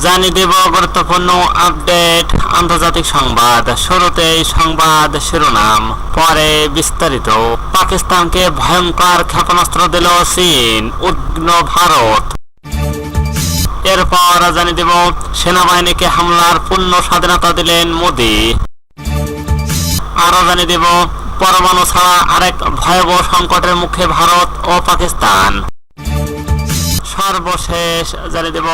জানিয়ে দেব গুরুত্বপূর্ণ আপডেট আন্তর্জাতিক সংবাদ। শুরুতেই সংবাদ শিরোনাম, পরে বিস্তারিত। পাকিস্তানকে ভয়ঙ্কর ক্ষেপণাস্ত্র দিল চীন, উদ্বিগ্ন ভারত। এরপর জানিয়ে দেব সেনাবাহিনীকে হামলার পূর্ণ স্বাধীনতা দিলেন মোদি। আরো জানিয়ে দেব পরমাণু ছাড়া আরেক ভয়াবহ সংকটের মুখে ভারত ও পাকিস্তান। সর্বশেষ জানিয়ে দেব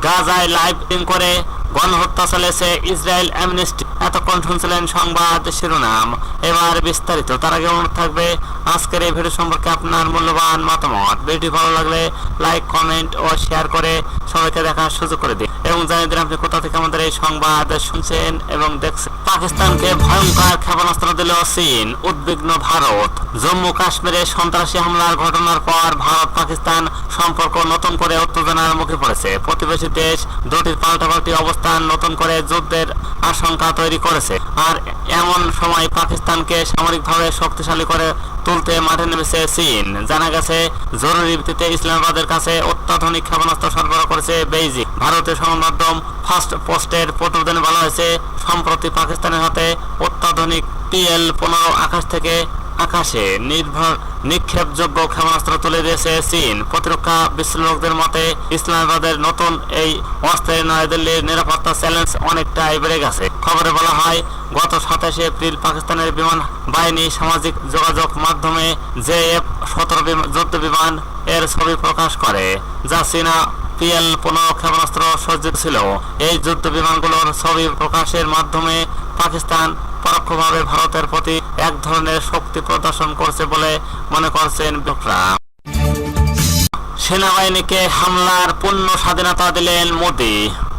গাজায় লাইভ স্ট্রিম করে গণহত্যা চলেছে ইসরায়েল অ্যামনেস্টি। এতক্ষণ শুনছিলেন সংবাদ শিরোনাম, এবার বিস্তারিত। তার আগে অনুরোধ থাকবে আজকের এই ভিডিও সম্পর্কে আপনার মূল্যবান মতামত। ভিডিও ভালো লাগলে লাইক, কমেন্ট ও শেয়ার করে সবাইকে দেখার সুযোগ করে দিন এবং জানিয়ে দিন আপনি কোথা থেকে আমাদের এই সংবাদ শুনছেন এবং দেখছেন। পাকিস্তানকে ভয়ঙ্কর ক্ষেপণাস্ত্র দিল চীন, উদ্বিগ্ন ভারত। জম্মু কাশ্মীরে সন্ত্রাসী হামলার ঘটনার পর ভারত পাকিস্তান সম্পর্ক নতুন করে উত্তেজনার মুখে পড়েছে। প্রতিবেশী দেশ দুটির পাল্টাপাল্টি অবস্থান নতুন করে যুদ্ধের আশঙ্কা তৈরি করেছে। আর এমন সময় পাকিস্তানকে সামরিকভাবে শক্তিশালী করে তুলতে মাঠে নেমেছে চীন। জানা গেছে জরুরি ভিত্তিতে ইসলামাবাদের কাছে অত্যাধুনিক ক্ষেপণাস্ত্র সরবরাহ করেছে বেইজিং। ভারতীয় সংবাদ মাধ্যম ফার্স্ট পোস্টের প্রতিবেদনে বলা হয়েছে, সম্প্রতি পাকিস্তানের হাতে অত্যাধুনিক PL-15 আকাশ থেকে আকাশে নিক্ষেপযোগ্য ক্ষেপণাস্ত্র তুলে দিয়েছে চীন। প্রতিরক্ষা বিশ্লেষকদের মতে ইসলামাবাদের নতুন এই অস্ত্রে নয়াদিল্লির নিরাপত্তা চ্যালেঞ্জ অনেকটাই বেড়ে গেছে। খবরে বলা হয়, গত 27 এপ্রিল পাকিস্তানের বিমান বাহিনী সামাজিক যোগাযোগ মাধ্যমে JF-17 যুদ্ধ বিমান এর ছবি প্রকাশ করে, যা চীনা PL-15 ক্ষেপণাস্ত্র সজ্জিত ছিল। এই যুদ্ধ বিমানগুলোর ছবি প্রকাশের মাধ্যমে পাকিস্তান পরোক্ষভাবে ভারতের প্রতি এক ধরনের শক্তি প্রদর্শন করছে বলে মনে করছেন বিশেষজ্ঞরা। সেনাবাহিনীকে হামলার পূর্ণ স্বাধীনতা দিলেন মোদি।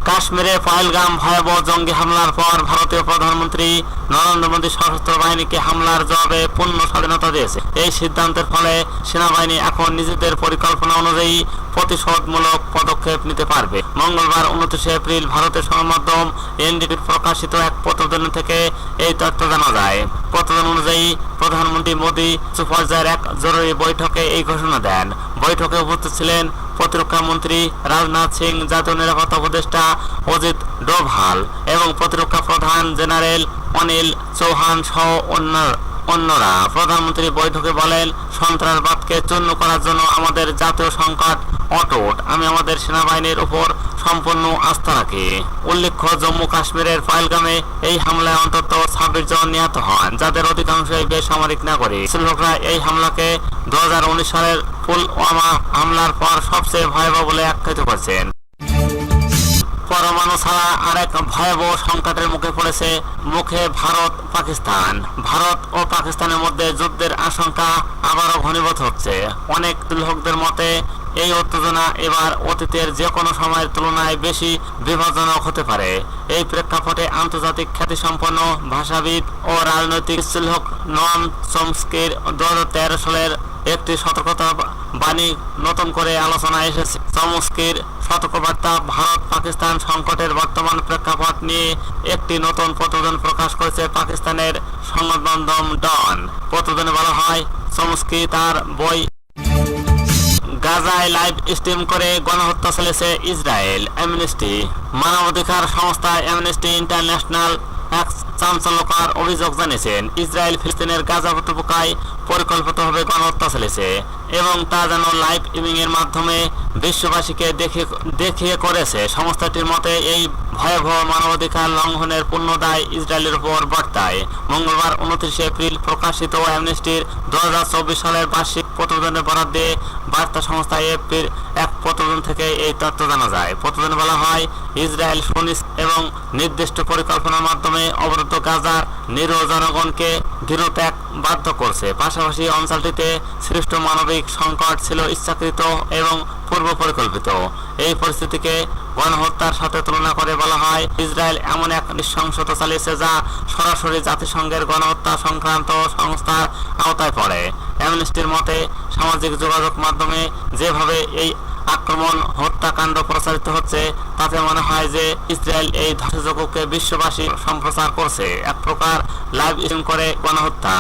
কাশ্মীরে পহেলগাম ভয়াবহ জঙ্গি হামলার পর ভারতীয় প্রধানমন্ত্রী নরেন্দ্র মোদী সশস্ত্র বাহিনীকে হামলার জবাবে পূর্ণ স্বাধীনতা দিয়েছে। এই সিদ্ধান্তের ফলে সেনাবাহিনী এখন নিজেদের পরিকল্পনা অনুযায়ী প্রতিশোধমূলক পদক্ষেপ নিতে পারবে। মঙ্গলবার 29 এপ্রিল ভারতের সংবাদ মাধ্যম NDTV প্রকাশিত এক প্রতিবেদন থেকে এই তথ্য জানা যায়। প্রতিবেদন অনুযায়ী প্রধানমন্ত্রী মোদী উচ্চ পর্যায়ের এক জরুরি বৈঠকে এই ঘোষণা দেন। বৈঠকে উপস্থিত ছিলেন প্রতিরক্ষা মন্ত্রী রাজনাথ সিং, জাতীয় নিরাপত্তা উপদেষ্টা অজিত ডোভাল এবং প্রতিরক্ষা প্রধান জেনারেল অনিল চৌহান সহ অন্যরা। প্রধানমন্ত্রী বৈঠকে বলেন, সন্ত্রাসবাদকে চূর্ণ করার জন্য আমাদের জাতীয় সংকট অটুট। আমি আমাদের সেনাবাহিনীর উপর সম্পূর্ণ আস্থা রাখি। উল্লেখ্য, জম্মু কাশ্মীরের পহেলগামে এই হামলায় অন্তত 26 জন নিহত হন, যাদের অধিকাংশই বেসামরিক নাগরিক। বিশ্লেষকরা এই হামলাকে 2019 সালের পুলওয়ামা হামলার পর সবচেয়ে ভয়াবহ বলে আখ্যায়িত করেছেন। পরমাণু ছাড়া আরেক ভয়াবহ সংকটের মুখে ভারত পাকিস্তান। ভারত ও পাকিস্তানের মধ্যে যুদ্ধের আশঙ্কা আবারও ঘনীভূত হচ্ছে। অনেক বিশ্লেষকদের মতে এই উত্তেজনা এবার অতীতের যে কোনো সময়ের তুলনায় বেশি বিপজ্জনক হতে পারে। এই প্রেক্ষাপটে আন্তর্জাতিক খ্যাতিসম্পন্ন ভাষাবিদ ও রাজনৈতিক বিশ্লেষক নোয়াম চমস্কির 2013 সালের একটি সতর্কতা বাণী নতুন করে আলোচনায় এসেছে। চমস্কির সতর্কবার্তা ভারত পাকিস্তান সংকটের বর্তমান প্রেক্ষাপট নিয়ে একটি নতুন প্রতিবেদন প্রকাশ করেছে পাকিস্তানের সংবাদ মাধ্যম ডন। প্রতিবেদনে বলা হয়, চমস্কি তার বই গাজায় লাইভ স্ট্রিম করে গণহত্যা চলেছে ইসরায়েল অ্যামনেস্টি। মানবাধিকার সংস্থা অ্যামনেস্টি ইন্টারন্যাশনাল এক চাঞ্চল্যকর অভিযোগ জানিয়েছেন, ইসরায়েল ফিলিস্তিনের গাজা উপত্যকায় পরিকল্পিতভাবে গণহত্যা চলেছে এবং তা যেন লাইভ স্ট্রিমিং এর মাধ্যমে বিশ্ববাসীকে দেখিয়ে করেছে। সংস্থাটির মতে এই ভয়াবহ মানবাধিকার লঙ্ঘনের পূর্ণ দায় ইসরায়েলের উপর বর্তায়। মঙ্গলবার 29 এপ্রিল প্রকাশিত অ্যামনেস্টির 2024 সালের বার্ষিক প্রতিবেদনে বরাদ দিয়ে বার্তা সংস্থা AFP'র এক প্রতিবেদন থেকে এই তথ্য জানা যায়। প্রতিবেদনে বলা হয়, ইসরায়েল সুনিশ্চিত এবং নির্দিষ্ট পরিকল্পনার মাধ্যমে অবরুদ্ধ গাজার নিরীহ জনগণকে গৃহত্যাগ বাধ্য করছে। পাশাপাশি অঞ্চলটিতে সৃষ্ট মানবিক সংকট ছিল ইচ্ছাকৃত এবং পূর্ব পরিকল্পিত। এই পরিস্থিতিকে গণহত্যার সাথে তুলনা করে বলা হয়, ইসরায়েল এমন এক নৃশংসতা চালিয়েছে যা সরাসরি জাতিসংঘের গণহত্যা সংক্রান্ত সংস্থার আওতায় পড়ে। অ্যামনেস্টির মতে, সামাজিক যোগাযোগ মাধ্যমে যেভাবে এই আক্রমণ হত্যাকাণ্ড প্রচারিত হচ্ছে তাতে মনে হয় যে ইসরায়েল এই ধ্বংসযজ্ঞকে বিশ্ববাসী সম্প্রচার করছে, এক প্রকার লাইভ স্ট্রিম করে গণহত্যা।